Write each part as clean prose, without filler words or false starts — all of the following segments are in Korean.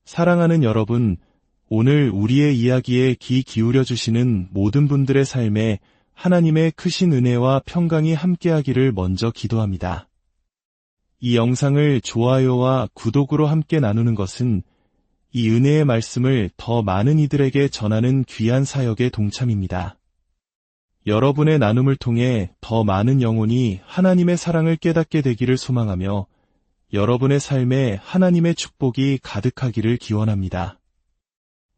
사랑하는 여러분, 오늘 우리의 이야기에 귀 기울여 주시는 모든 분들의 삶에 하나님의 크신 은혜와 평강이 함께하기를 먼저 기도합니다. 이 영상을 좋아요와 구독으로 함께 나누는 것은 이 은혜의 말씀을 더 많은 이들에게 전하는 귀한 사역의 동참입니다. 여러분의 나눔을 통해 더 많은 영혼이 하나님의 사랑을 깨닫게 되기를 소망하며 여러분의 삶에 하나님의 축복이 가득하기를 기원합니다.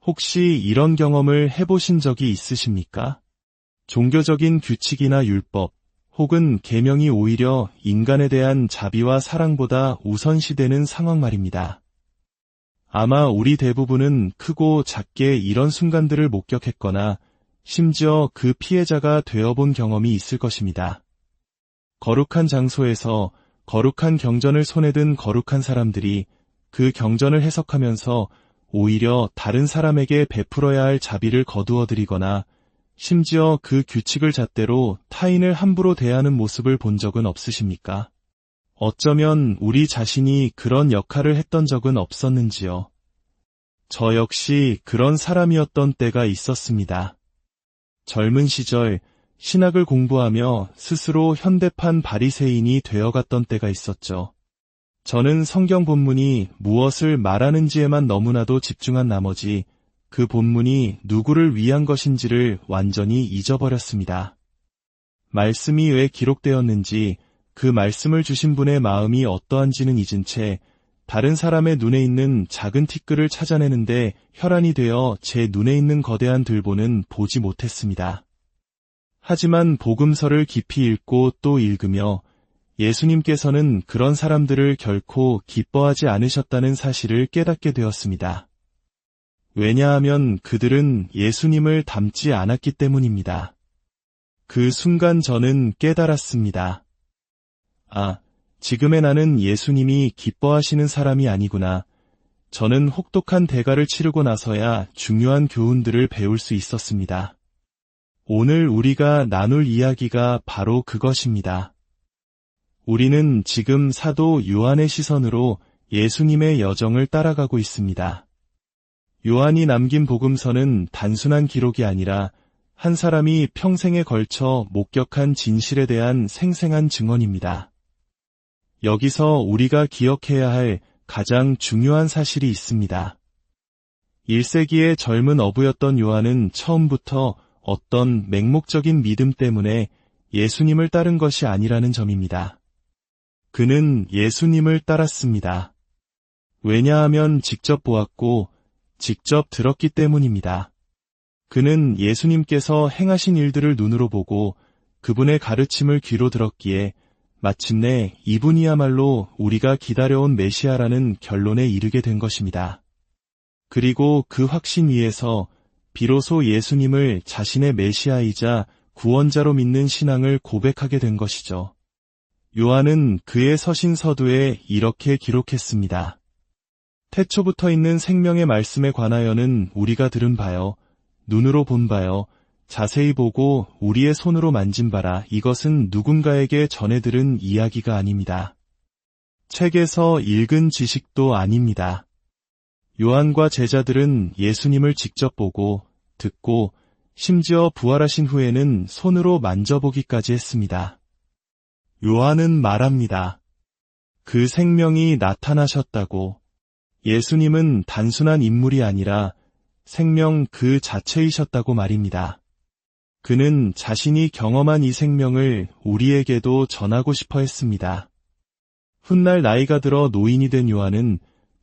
혹시 이런 경험을 해보신 적이 있으십니까? 종교적인 규칙이나 율법, 혹은 계명이 오히려 인간에 대한 자비와 사랑보다 우선시되는 상황 말입니다. 아마 우리 대부분은 크고 작게 이런 순간들을 목격했거나 심지어 그 피해자가 되어본 경험이 있을 것입니다. 거룩한 장소에서 거룩한 경전을 손에 든 거룩한 사람들이 그 경전을 해석하면서 오히려 다른 사람에게 베풀어야 할 자비를 거두어들이거나 심지어 그 규칙을 잣대로 타인을 함부로 대하는 모습을 본 적은 없으십니까? 어쩌면 우리 자신이 그런 역할을 했던 적은 없었는지요. 저 역시 그런 사람이었던 때가 있었습니다. 젊은 시절 신학을 공부하며 스스로 현대판 바리새인이 되어갔던 때가 있었죠. 저는 성경 본문이 무엇을 말하는지에만 너무나도 집중한 나머지 그 본문이 누구를 위한 것인지를 완전히 잊어버렸습니다. 말씀이 왜 기록되었는지, 그 말씀을 주신 분의 마음이 어떠한지는 잊은 채 다른 사람의 눈에 있는 작은 티끌을 찾아내는데 혈안이 되어 제 눈에 있는 거대한 들보는 보지 못했습니다. 하지만 복음서를 깊이 읽고 또 읽으며 예수님께서는 그런 사람들을 결코 기뻐하지 않으셨다는 사실을 깨닫게 되었습니다. 왜냐하면 그들은 예수님을 닮지 않았기 때문입니다. 그 순간 저는 깨달았습니다. 지금의 나는 예수님이 기뻐하시는 사람이 아니구나. 저는 혹독한 대가를 치르고 나서야 중요한 교훈들을 배울 수 있었습니다. 오늘 우리가 나눌 이야기가 바로 그것입니다. 우리는 지금 사도 요한의 시선으로 예수님의 여정을 따라가고 있습니다. 요한이 남긴 복음서는 단순한 기록이 아니라 한 사람이 평생에 걸쳐 목격한 진실에 대한 생생한 증언입니다. 여기서 우리가 기억해야 할 가장 중요한 사실이 있습니다. 1세기의 젊은 어부였던 요한은 처음부터 어떤 맹목적인 믿음 때문에 예수님을 따른 것이 아니라는 점입니다. 그는 예수님을 따랐습니다. 왜냐하면 직접 보았고 직접 들었기 때문입니다. 그는 예수님께서 행하신 일들을 눈으로 보고 그분의 가르침을 귀로 들었기에 마침내 이분이야말로 우리가 기다려온 메시아라는 결론에 이르게 된 것입니다. 그리고 그 확신 위에서 비로소 예수님을 자신의 메시아이자 구원자로 믿는 신앙을 고백하게 된 것이죠. 요한은 그의 서신 서두에 이렇게 기록했습니다. 태초부터 있는 생명의 말씀에 관하여는 우리가 들은 바요, 눈으로 본 바요, 자세히 보고 우리의 손으로 만진 바라. 이것은 누군가에게 전해 들은 이야기가 아닙니다. 책에서 읽은 지식도 아닙니다. 요한과 제자들은 예수님을 직접 보고 듣고 심지어 부활하신 후에는 손으로 만져보기까지 했습니다. 요한은 말합니다. 그 생명이 나타나셨다고. 예수님은 단순한 인물이 아니라 생명 그 자체이셨다고 말입니다. 그는 자신이 경험한 이 생명을 우리에게도 전하고 싶어 했습니다. 훗날 나이가 들어 노인이 된 요한은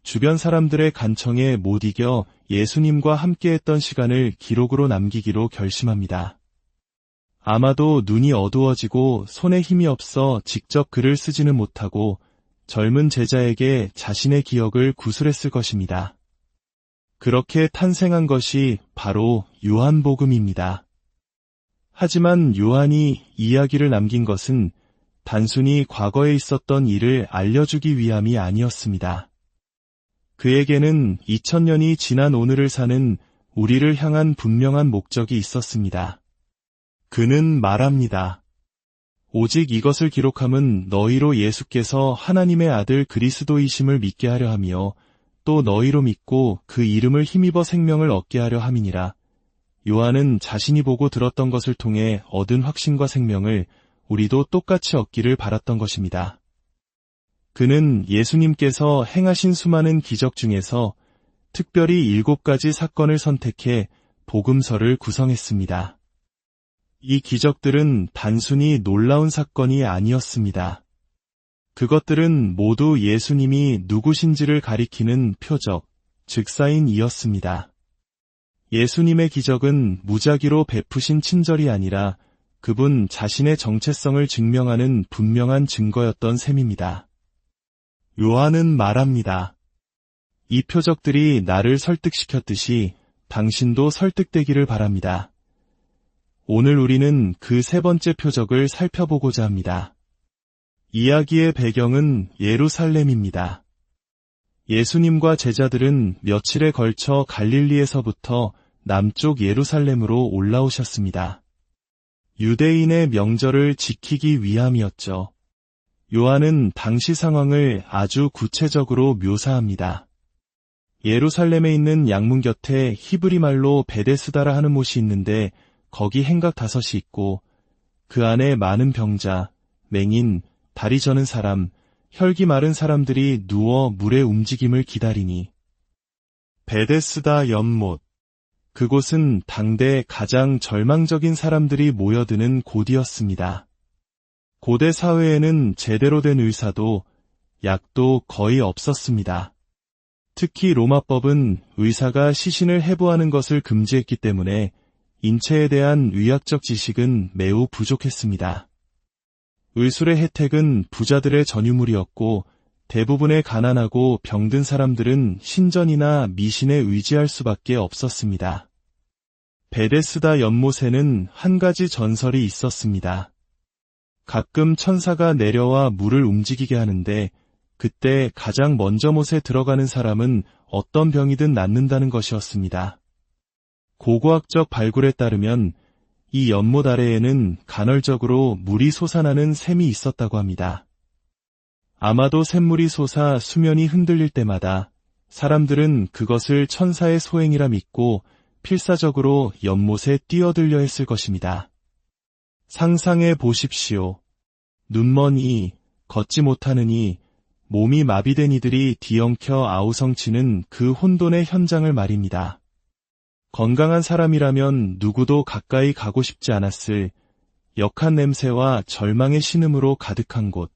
주변 사람들의 간청에 못 이겨 예수님과 함께했던 시간을 기록으로 남기기로 결심합니다. 아마도 눈이 어두워지고 손에 힘이 없어 직접 글을 쓰지는 못하고 젊은 제자에게 자신의 기억을 구술했을 것입니다. 그렇게 탄생한 것이 바로 요한복음입니다. 하지만 요한이 이야기를 남긴 것은 단순히 과거에 있었던 일을 알려주기 위함이 아니었습니다. 그에게는 2000년이 지난 오늘을 사는 우리를 향한 분명한 목적이 있었습니다. 그는 말합니다. 오직 이것을 기록함은 너희로 예수께서 하나님의 아들 그리스도이심을 믿게 하려 하며 또 너희로 믿고 그 이름을 힘입어 생명을 얻게 하려 함이니라. 요한은 자신이 보고 들었던 것을 통해 얻은 확신과 생명을 우리도 똑같이 얻기를 바랐던 것입니다. 그는 예수님께서 행하신 수많은 기적 중에서 특별히 7가지 사건을 선택해 복음서를 구성했습니다. 이 기적들은 단순히 놀라운 사건이 아니었습니다. 그것들은 모두 예수님이 누구신지를 가리키는 표적, 즉 사인이었습니다. 예수님의 기적은 무작위로 베푸신 친절이 아니라 그분 자신의 정체성을 증명하는 분명한 증거였던 셈입니다. 요한은 말합니다. 이 표적들이 나를 설득시켰듯이 당신도 설득되기를 바랍니다. 오늘 우리는 그 3번째 표적을 살펴보고자 합니다. 이야기의 배경은 예루살렘입니다. 예수님과 제자들은 며칠에 걸쳐 갈릴리에서부터 남쪽 예루살렘으로 올라오셨습니다. 유대인의 명절을 지키기 위함이었죠. 요한은 당시 상황을 아주 구체적으로 묘사합니다. 예루살렘에 있는 양문 곁에 히브리 말로 베데스다라 하는 못이 있는데 거기 행각 5이 있고 그 안에 많은 병자, 맹인, 다리 저는 사람, 혈기 마른 사람들이 누워 물의 움직임을 기다리니. 베데스다 연못. 그곳은 당대 가장 절망적인 사람들이 모여드는 곳이었습니다. 고대 사회에는 제대로 된 의사도 약도 거의 없었습니다. 특히 로마법은 의사가 시신을 해부하는 것을 금지했기 때문에 인체에 대한 의학적 지식은 매우 부족했습니다. 의술의 혜택은 부자들의 전유물이었고 대부분의 가난하고 병든 사람들은 신전이나 미신에 의지할 수밖에 없었습니다. 베데스다 연못에는 한 가지 전설이 있었습니다. 가끔 천사가 내려와 물을 움직이게 하는데 그때 가장 먼저 못에 들어가는 사람은 어떤 병이든 낫는다는 것이었습니다. 고고학적 발굴에 따르면 이 연못 아래에는 간헐적으로 물이 솟아나는 샘이 있었다고 합니다. 아마도 샘물이 솟아 수면이 흔들릴 때마다 사람들은 그것을 천사의 소행이라 믿고 필사적으로 연못에 뛰어들려 했을 것입니다. 상상해 보십시오. 눈먼 이, 걷지 못하는 이, 몸이 마비된 이들이 뒤엉켜 아우성치는 그 혼돈의 현장을 말입니다. 건강한 사람이라면 누구도 가까이 가고 싶지 않았을 역한 냄새와 절망의 신음으로 가득한 곳.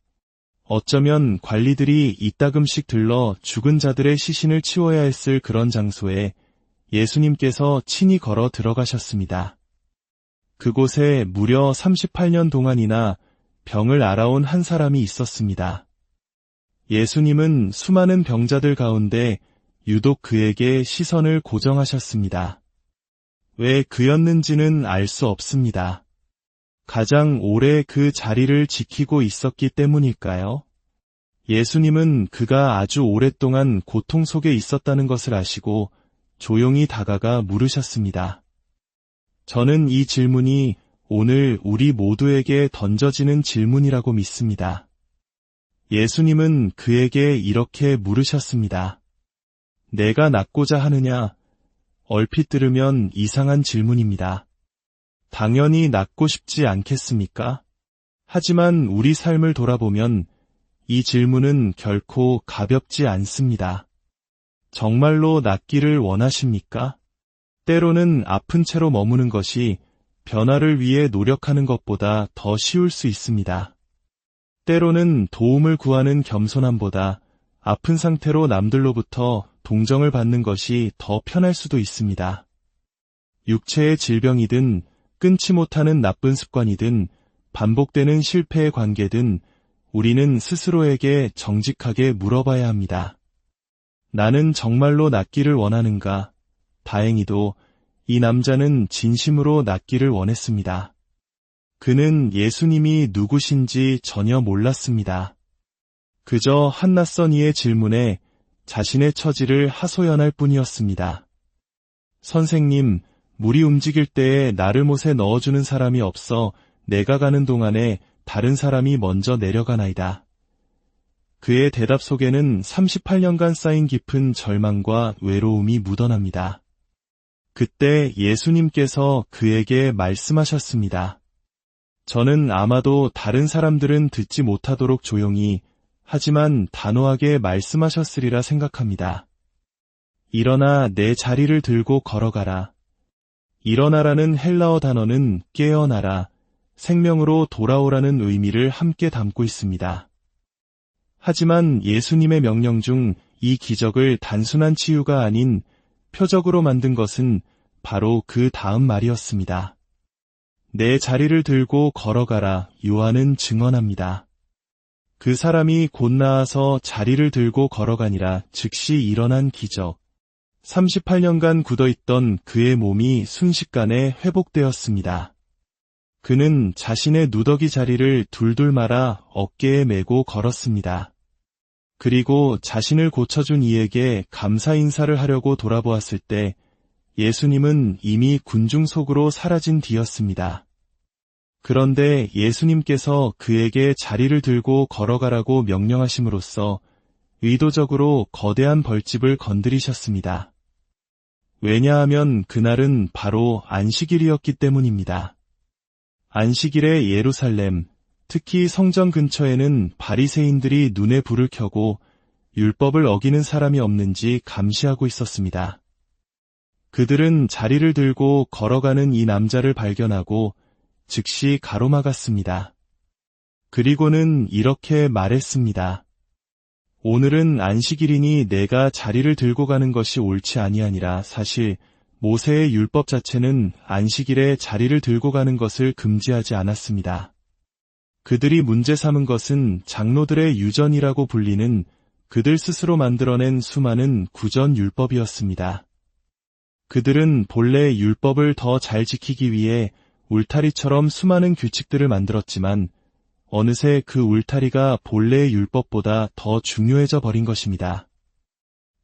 어쩌면 관리들이 이따금씩 들러 죽은 자들의 시신을 치워야 했을 그런 장소에 예수님께서 친히 걸어 들어가셨습니다. 그곳에 무려 38년 동안이나 병을 앓아온 한 사람이 있었습니다. 예수님은 수많은 병자들 가운데 유독 그에게 시선을 고정하셨습니다. 왜 그였는지는 알 수 없습니다. 가장 오래 그 자리를 지키고 있었기 때문일까요? 예수님은 그가 아주 오랫동안 고통 속에 있었다는 것을 아시고 조용히 다가가 물으셨습니다. 저는 이 질문이 오늘 우리 모두에게 던져지는 질문이라고 믿습니다. 예수님은 그에게 이렇게 물으셨습니다. 내가 낫고자 하느냐? 얼핏 들으면 이상한 질문입니다. 당연히 낫고 싶지 않겠습니까? 하지만 우리 삶을 돌아보면 이 질문은 결코 가볍지 않습니다. 정말로 낫기를 원하십니까? 때로는 아픈 채로 머무는 것이 변화를 위해 노력하는 것보다 더 쉬울 수 있습니다. 때로는 도움을 구하는 겸손함보다 아픈 상태로 남들로부터 동정을 받는 것이 더 편할 수도 있습니다. 육체의 질병이든 끊지 못하는 나쁜 습관이든 반복되는 실패의 관계든 우리는 스스로에게 정직하게 물어봐야 합니다. 나는 정말로 낫기를 원하는가? 다행히도 이 남자는 진심으로 낫기를 원했습니다. 그는 예수님이 누구신지 전혀 몰랐습니다. 그저 한 낯선 이의 질문에 자신의 처지를 하소연할 뿐이었습니다. 선생님, 물이 움직일 때에 나를 못에 넣어주는 사람이 없어 내가 가는 동안에 다른 사람이 먼저 내려가나이다. 그의 대답 속에는 38년간 쌓인 깊은 절망과 외로움이 묻어납니다. 그때 예수님께서 그에게 말씀하셨습니다. 저는 아마도 다른 사람들은 듣지 못하도록 조용히 하지만 단호하게 말씀하셨으리라 생각합니다. 일어나 내 자리를 들고 걸어가라. 일어나라는 헬라어 단어는 깨어나라, 생명으로 돌아오라는 의미를 함께 담고 있습니다. 하지만 예수님의 명령 중 이 기적을 단순한 치유가 아닌 표적으로 만든 것은 바로 그 다음 말이었습니다. 내 자리를 들고 걸어가라. 요한은 증언합니다. 그 사람이 곧 나아서 자리를 들고 걸어가니라. 즉시 일어난 기적. 38년간 굳어있던 그의 몸이 순식간에 회복되었습니다. 그는 자신의 누더기 자리를 둘둘 말아 어깨에 메고 걸었습니다. 그리고 자신을 고쳐준 이에게 감사 인사를 하려고 돌아보았을 때 예수님은 이미 군중 속으로 사라진 뒤였습니다. 그런데 예수님께서 그에게 자리를 들고 걸어가라고 명령하심으로써 의도적으로 거대한 벌집을 건드리셨습니다. 왜냐하면 그날은 바로 안식일이었기 때문입니다. 안식일의 예루살렘, 특히 성전 근처에는 바리새인들이 눈에 불을 켜고 율법을 어기는 사람이 없는지 감시하고 있었습니다. 그들은 자리를 들고 걸어가는 이 남자를 발견하고 즉시 가로막았습니다. 그리고는 이렇게 말했습니다. 오늘은 안식일이니 내가 자리를 들고 가는 것이 옳지 아니하니라. 사실 모세의 율법 자체는 안식일에 자리를 들고 가는 것을 금지하지 않았습니다. 그들이 문제 삼은 것은 장로들의 유전이라고 불리는 그들 스스로 만들어낸 수많은 구전 율법이었습니다. 그들은 본래 율법을 더 잘 지키기 위해 울타리처럼 수많은 규칙들을 만들었지만 어느새 그 울타리가 본래의 율법보다 더 중요해져 버린 것입니다.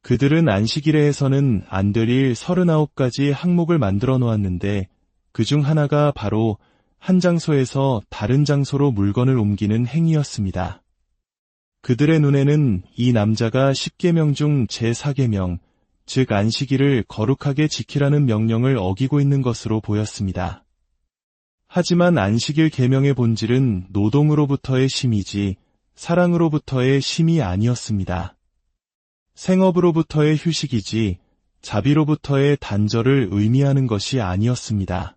그들은 안식일에서는 안 될 일 39가지 항목을 만들어 놓았는데 그중 하나가 바로 한 장소에서 다른 장소로 물건을 옮기는 행위였습니다. 그들의 눈에는 이 남자가 10계명 중 제4계명, 즉 안식일을 거룩하게 지키라는 명령을 어기고 있는 것으로 보였습니다. 하지만 안식일 계명의 본질은 노동으로부터의 쉼이지 사랑으로부터의 쉼이 아니었습니다. 생업으로부터의 휴식이지 자비로부터의 단절을 의미하는 것이 아니었습니다.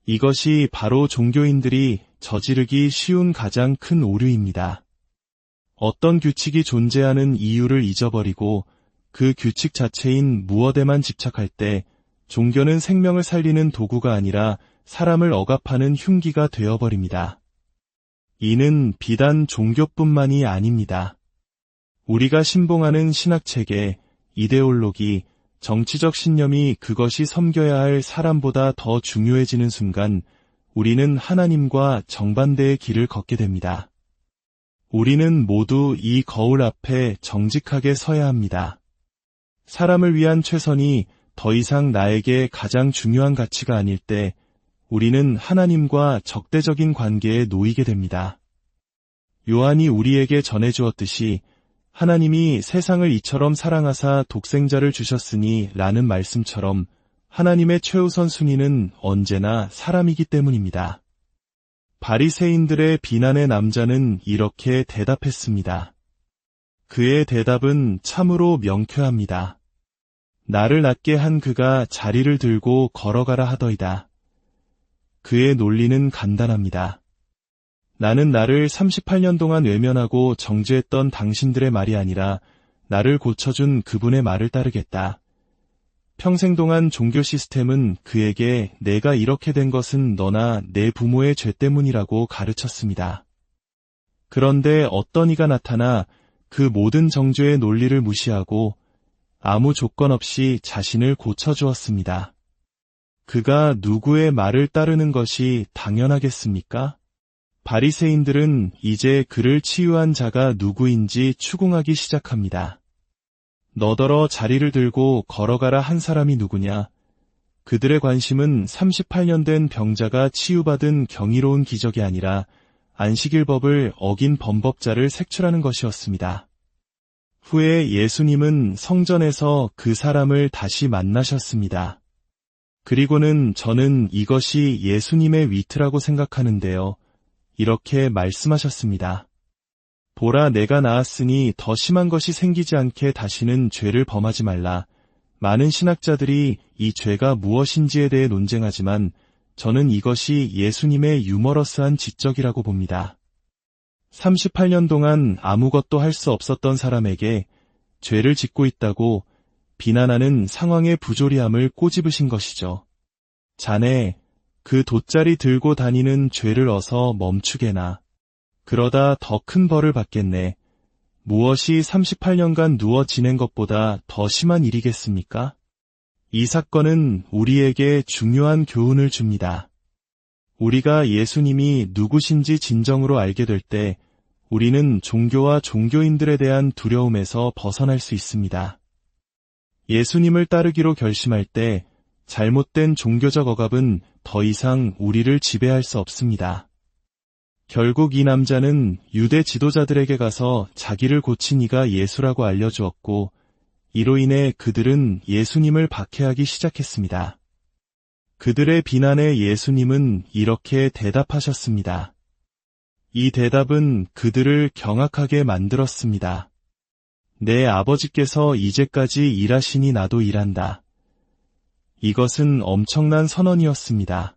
이것이 바로 종교인들이 저지르기 쉬운 가장 큰 오류입니다. 어떤 규칙이 존재하는 이유를 잊어버리고 그 규칙 자체인 무엇에만 집착할 때 종교는 생명을 살리는 도구가 아니라 사람을 억압하는 흉기가 되어버립니다. 이는 비단 종교뿐만이 아닙니다. 우리가 신봉하는 신학체계, 이데올로기, 정치적 신념이 그것이 섬겨야 할 사람보다 더 중요해지는 순간 우리는 하나님과 정반대의 길을 걷게 됩니다. 우리는 모두 이 거울 앞에 정직하게 서야 합니다. 사람을 위한 최선이 더 이상 나에게 가장 중요한 가치가 아닐 때 우리는 하나님과 적대적인 관계에 놓이게 됩니다. 요한이 우리에게 전해주었듯이 하나님이 세상을 이처럼 사랑하사 독생자를 주셨으니 라는 말씀처럼 하나님의 최우선 순위는 언제나 사람이기 때문입니다. 바리새인들의 비난의 남자는 이렇게 대답했습니다. 그의 대답은 참으로 명쾌합니다. 나를 낫게 한 그가 자리를 들고 걸어가라 하더이다. 그의 논리는 간단합니다. 나는 나를 38년 동안 외면하고 정죄했던 당신들의 말이 아니라 나를 고쳐준 그분의 말을 따르겠다. 평생 동안 종교 시스템은 그에게 내가 이렇게 된 것은 너나 내 부모의 죄 때문이라고 가르쳤습니다. 그런데 어떤 이가 나타나 그 모든 정죄의 논리를 무시하고 아무 조건 없이 자신을 고쳐주었습니다. 그가 누구의 말을 따르는 것이 당연하겠습니까? 바리새인들은 이제 그를 치유한 자가 누구인지 추궁하기 시작합니다. 너더러 자리를 들고 걸어가라 한 사람이 누구냐? 그들의 관심은 38년 된 병자가 치유받은 경이로운 기적이 아니라 안식일법을 어긴 범법자를 색출하는 것이었습니다. 후에 예수님은 성전에서 그 사람을 다시 만나셨습니다. 그리고는 저는 이것이 예수님의 위트라고 생각하는데요. 이렇게 말씀하셨습니다. 보라, 내가 나았으니 더 심한 것이 생기지 않게 다시는 죄를 범하지 말라. 많은 신학자들이 이 죄가 무엇인지에 대해 논쟁하지만 저는 이것이 예수님의 유머러스한 지적이라고 봅니다. 38년 동안 아무것도 할 수 없었던 사람에게 죄를 짓고 있다고 비난하는 상황의 부조리함을 꼬집으신 것이죠. 자네, 그 돗자리 들고 다니는 죄를 어서 멈추게나. 그러다 더 큰 벌을 받겠네. 무엇이 38년간 누워 지낸 것보다 더 심한 일이겠습니까? 이 사건은 우리에게 중요한 교훈을 줍니다. 우리가 예수님이 누구신지 진정으로 알게 될 때 우리는 종교와 종교인들에 대한 두려움에서 벗어날 수 있습니다. 예수님을 따르기로 결심할 때 잘못된 종교적 억압은 더 이상 우리를 지배할 수 없습니다. 결국 이 남자는 유대 지도자들에게 가서 자기를 고친 이가 예수라고 알려주었고 이로 인해 그들은 예수님을 박해하기 시작했습니다. 그들의 비난에 예수님은 이렇게 대답하셨습니다. 이 대답은 그들을 경악하게 만들었습니다. 내 아버지께서 이제까지 일하시니 나도 일한다. 이것은 엄청난 선언이었습니다.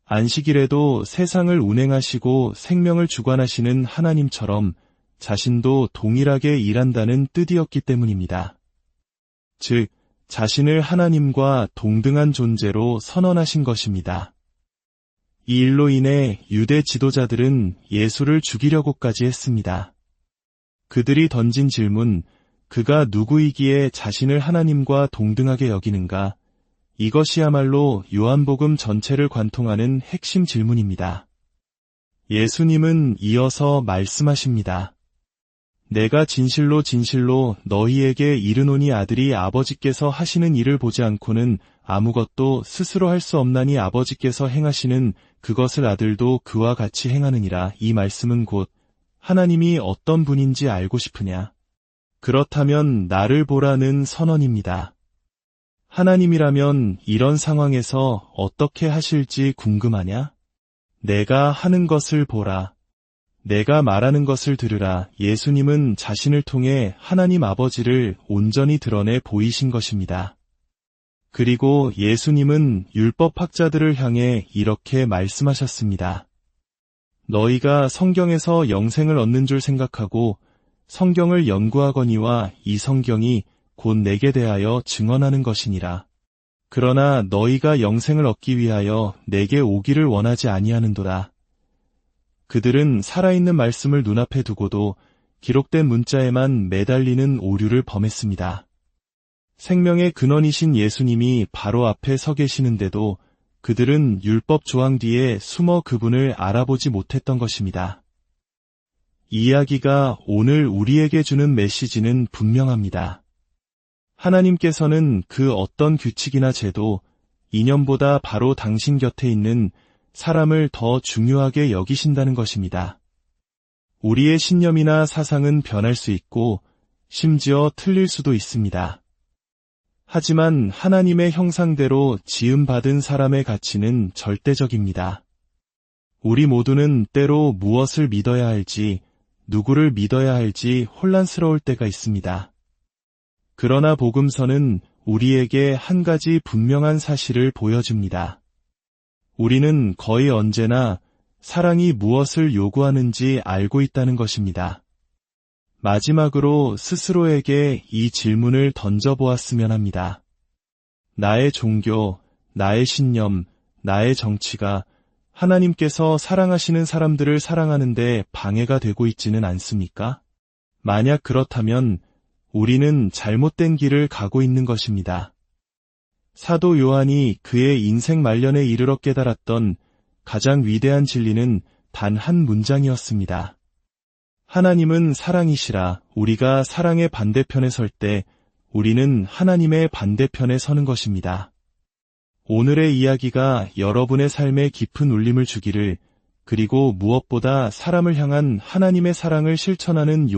안식일에도 세상을 운행하시고 생명을 주관하시는 하나님처럼 자신도 동일하게 일한다는 뜻이었기 때문입니다. 즉, 자신을 하나님과 동등한 존재로 선언하신 것입니다. 이 일로 인해 유대 지도자들은 예수를 죽이려고까지 했습니다. 그들이 던진 질문, 그가 누구이기에 자신을 하나님과 동등하게 여기는가? 이것이야말로 요한복음 전체를 관통하는 핵심 질문입니다. 예수님은 이어서 말씀하십니다. 내가 진실로 진실로 너희에게 이르노니 아들이 아버지께서 하시는 일을 보지 않고는 아무것도 스스로 할 수 없나니 아버지께서 행하시는 그것을 아들도 그와 같이 행하느니라. 이 말씀은 곧 하나님이 어떤 분인지 알고 싶으냐? 그렇다면 나를 보라는 선언입니다. 하나님이라면 이런 상황에서 어떻게 하실지 궁금하냐? 내가 하는 것을 보라. 내가 말하는 것을 들으라. 예수님은 자신을 통해 하나님 아버지를 온전히 드러내 보이신 것입니다. 그리고 예수님은 율법학자들을 향해 이렇게 말씀하셨습니다. 너희가 성경에서 영생을 얻는 줄 생각하고 성경을 연구하거니와 이 성경이 곧 내게 대하여 증언하는 것이니라. 그러나 너희가 영생을 얻기 위하여 내게 오기를 원하지 아니하는도다. 그들은 살아있는 말씀을 눈앞에 두고도 기록된 문자에만 매달리는 오류를 범했습니다. 생명의 근원이신 예수님이 바로 앞에 서 계시는데도 그들은 율법 조항 뒤에 숨어 그분을 알아보지 못했던 것입니다. 이 이야기가 오늘 우리에게 주는 메시지는 분명합니다. 하나님께서는 그 어떤 규칙이나 제도, 이념보다 바로 당신 곁에 있는 사람을 더 중요하게 여기신다는 것입니다. 우리의 신념이나 사상은 변할 수 있고 심지어 틀릴 수도 있습니다. 하지만 하나님의 형상대로 지음받은 사람의 가치는 절대적입니다. 우리 모두는 때로 무엇을 믿어야 할지, 누구를 믿어야 할지 혼란스러울 때가 있습니다. 그러나 복음서는 우리에게 한 가지 분명한 사실을 보여줍니다. 우리는 거의 언제나 사랑이 무엇을 요구하는지 알고 있다는 것입니다. 마지막으로 스스로에게 이 질문을 던져보았으면 합니다. 나의 종교, 나의 신념, 나의 정치가 하나님께서 사랑하시는 사람들을 사랑하는데 방해가 되고 있지는 않습니까? 만약 그렇다면 우리는 잘못된 길을 가고 있는 것입니다. 사도 요한이 그의 인생 말년에 이르러 깨달았던 가장 위대한 진리는 단 한 문장이었습니다. 하나님은 사랑이시라. 우리가 사랑의 반대편에 설 때 우리는 하나님의 반대편에 서는 것입니다. 오늘의 이야기가 여러분의 삶에 깊은 울림을 주기를 그리고 무엇보다 사람을 향한 하나님의 사랑을 실천하는